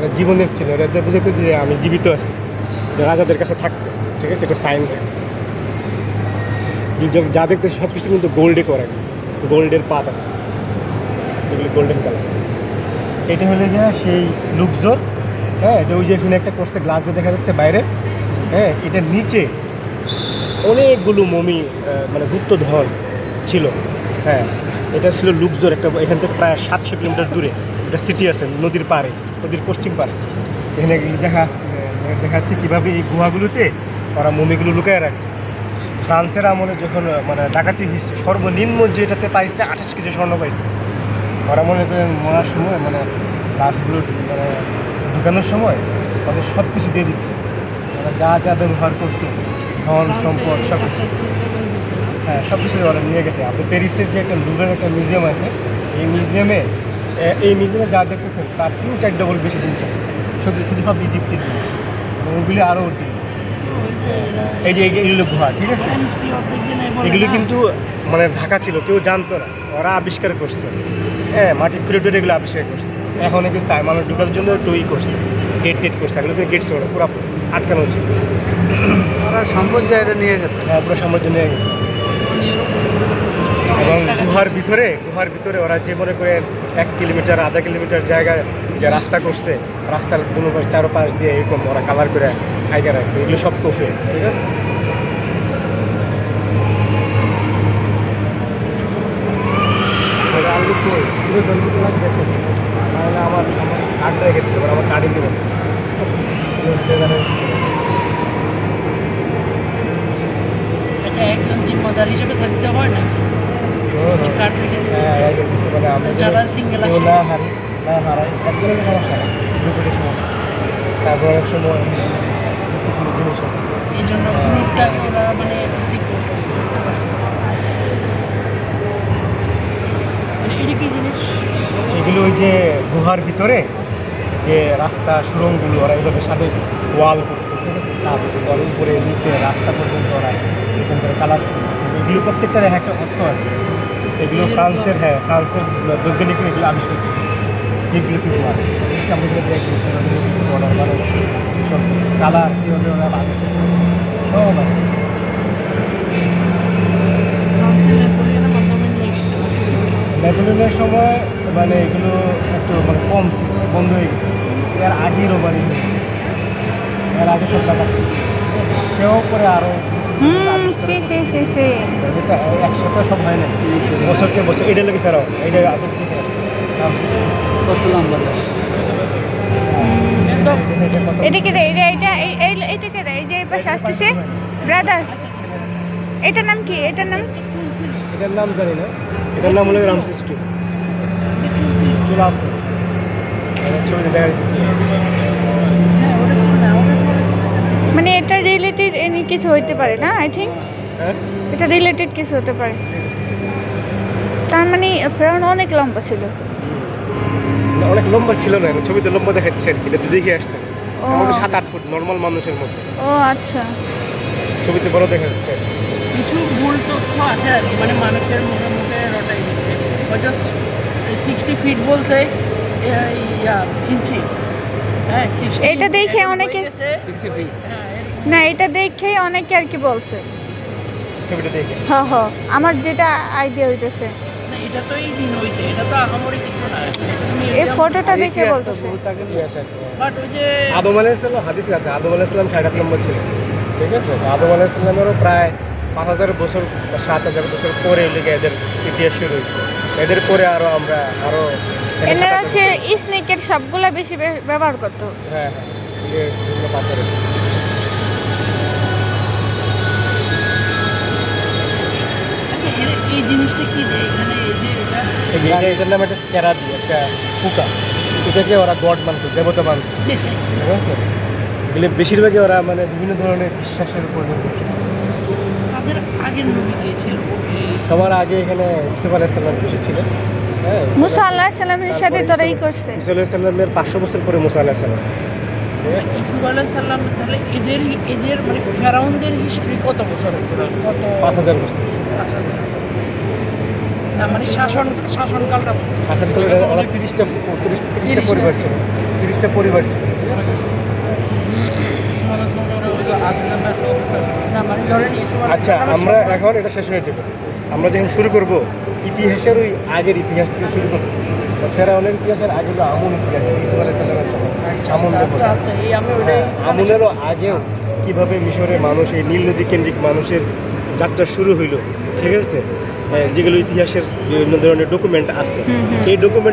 মানে জীবনের ছিল, এটা বুঝাতো যে আমি জীবিত আছি, রাজাদের কাছে থাকতো, ঠিক আছে, এটা সাইন থাকে। যা দেখতে সব কিছু কিন্তু গোল্ডে করে, গোল্ডের পাত আছে, এগুলি গোল্ডেন কালার। এটা হলে গিয়ে সেই লুকজোর, হ্যাঁ, যে ওই যে এখানে একটা করছে গ্লাস দিয়ে দেখা যাচ্ছে বাইরে, হ্যাঁ, এটার নিচে অনেকগুলো মমি মানে গুপ্তধন ছিল, হ্যাঁ। এটা ছিল লুকজোর, একটা এখান থেকে প্রায় 700 কিলোমিটার দূরে একটা সিটি আছে নদীর পাড়ে, নদীর পশ্চিম পাড়ে। এখানে দেখা যাচ্ছে কীভাবে এই গুহাগুলোতে ওরা মমিগুলো লুকায় রাখছে। ফ্রান্সের আমলে যখন মানে ডাকাতি হয়েছে, সর্বনিম্ন যেটাতে পাইছে 28 কেজি স্বর্ণ পাইছে। ওরা মনে করেন মরার সময় মানে লাশগুলো মানে ঢুকানোর সময় ওদের সব কিছু দিয়ে দিত, ওরা যা যা ব্যবহার করতো, ধন সম্পদ সব কিছু, হ্যাঁ, সব কিছু ওরা নিয়ে গেছে। আপনি প্যারিসের যে একটা লুভরের একটা মিউজিয়াম আছে, এই মিউজিয়ামে যা দেখতেছেন তার 3-4 ডবল বেশি জিনিস আছে, শুধু সব ইজিপ্টের জিনিস, ওগুলি আরও অর্জিনাল। এই যে এগুলো গুহা, ঠিক আছে, এগুলো কিন্তু মানে ঢাকা ছিল, কেউ জানতো না, ওরা আবিষ্কার করছে, হ্যাঁ, মাটি খুঁড়ে টুড়ে এগুলো আবিষ্কার করছে। এখন এগুলো চায় মানুষ ঢুকার জন্য টুই করছে, গেট করছে, এগুলো গেট ছিল না, পুরো আটকানো ছিল। ওরা সম্পদ জায়গা নিয়ে গেছে, হ্যাঁ, পুরো সাম্রাজ্য নিয়ে গেছে। এবং গুহার ভিতরে ওরা যে মনে করেন 1 কিলোমিটার 1/2 কিলোমিটার জায়গায় যে রাস্তা করছে, রাস্তার কোনো চারোপাশ দিয়ে এরকম ওরা কালার করে আইকা রাখছে, এগুলো সব কফে, ঠিক আছে। তাহলে আমার কার্ড রেখে দিচ্ছে, আমার কার্ডই দেবেন। আচ্ছা, একজন জিম্মাদার হিসেবে থাকতে হয় না, কার্ড রেখে দিচ্ছে, মানে যারা সিঙ্গেল আসে না হারাই একজনের সমস্যা না, দুপুরের সমস্যা, তারপর অনেক সময় জিনিস আছে, এই জন্য গ্রুপটা ওরা মানে সিকিউর বুঝতে পারছে। মানে এটা কি জিনিস? এগুলো ওই যে গুহার ভিতরে যে রাস্তা সুড়ঙ্গগুলো ওরা এইভাবে সাথে ওয়াল করতো, ঠিক আছে, ছাদ উপরে নিচে রাস্তা পর্যন্ত ওরা এরকম করে কালার, এগুলো প্রত্যেকটার একটা অর্থ আছে। এগুলো ফ্রান্সের, হ্যাঁ, ফ্রান্সের বৈজ্ঞানিক এগুলো আবিষ্কার করছে, এগুলো কিন্তু আছে আমরা দেখি অর্ডার বানানো সব কালার কীভাবে ওরা আবিষ্কার করছে সব আছে। নেপোলিয়নের সময় মানে এগুলো একটু মানে কম ছিল, বন্ধ হয়ে গেছে, এর আগেই রোবারি, এর আগে সব দেখাচ্ছে, সেও করে আরও একসাথে সব হয় না, বছরকে বছর এটা লেগে ফেরাও, এইটা আসল থেকে কত লম্বা এটার নাম কি? এটার নাম জানি না, এটার নাম হলো রামসেস II। চলে আসো, ছবিতে দেখা যাচ্ছে। মানে এটা রিলেটেড এনি কিছু হইতে পারে না, আই থিঙ্ক এটা রিলেটেড কিছু হতে পারে। তার মানে ফেরাউন অনেক লম্বা ছিল, অনেক লম্বা ছিল না, ছবিতে লম্বা দেখাচ্ছে আর কি, এটা দেখে আসছে, আমাদের 7-8 ফুট নর্মাল মানুষের মতো। ও আচ্ছা, ছবিতে বড় দেখা যাচ্ছে। কিছু ভুল তথ্য আছে আর কি, মানে মানুষের মুখে মুখে রটাই দিচ্ছে, হয়তো 60 ফিট বলছে ইঞ্চি, হ্যাঁ, 60 এটা দেখে অনেকে 60 ফিট, না, এটা দেখেই অনেকে আর কি বলছে, ছবিটা দেখে। হ্যাঁ হ্যাঁ, আমার যেটা আইডিয়া হইতেছে, এটা তো এই দিন হয়েছে, এটা তো আহামরি কিছু না, এই ফটোটা দেখে বলতেছে। বাট ওই যে আদম আলাইহিস সালাম হাদিসে আছে, আদম আলাইহিস সালাম 8.5 নম্বর ছিল, ঠিক আছে। আদম আলাইহিস সালামেরও প্রায় 5000 বছর বা 7000 বছর পরে লেগে এদের ইতিহাস শুরু হয়েছে। এদের পরে আমরা আরো এনারা হচ্ছে স্নেকের সবগুলা বেশি ব্যবহার করতো। হ্যাঁ হ্যাঁ, বিভিন্ন পাথরের। আচ্ছা, এই জিনিসটা কি দেয় এখানে? এই যে এটার নাম একটা স্ক্যারাবি, একটা পোকা, এটাকে ওরা গড মানত, দেবতা মানত, ঠিক আছে। এগুলো বেশিরভাগই ওরা মানে বিভিন্ন ধরনের বিশ্বাসের উপর নির্ভরশীল। তাদের আগের নবী কে ছিল? সবার আগে এখানে ইউসুফ আলাইহিস সালাম এসেছিলেন, হ্যাঁ, মুসা আলাইহিস সালামের সাথে তারাই করছে। ইসা আলাইহিস সালামের 500 বছর পরে মুসা আলাইহিস সালাম। ইসুফ আলাইহিস সালাম, তাহলে এদের মানে ফেরাউনদের হিস্ট্রি কত বছর হতো? কত? 5000 বছর। মানে শাসনকালটা শাসনকালের ওরা 30টা পরিবার ছিল। 30টা পরিবার ছিল। না মানে ধরেন ইসমাইল আচ্ছা, আমরা এখন এটা শেষ হয়ে যাবে। আমরা যখন শুরু করব ইতিহাসের ওই আগের ইতিহাস থেকে শুরু করব। ফেরাউনের ইতিহাসের আগে হলো আমুন ইতিহাস, ইসমাইল আলাইহিস সালামের সময় আমুন আচ্ছা আচ্ছা এই আমি ওটাই আমুনেরও আগেও কিভাবে মিশরের মানুষ এই নীল নদী কেন্দ্রিক মানুষের যাত্রা শুরু হইলো, ঠিক আছে, যেগুলো ইতিহাসের বিভিন্ন ধরনের ডকুমেন্ট আছে, এই ডকুমেন্ট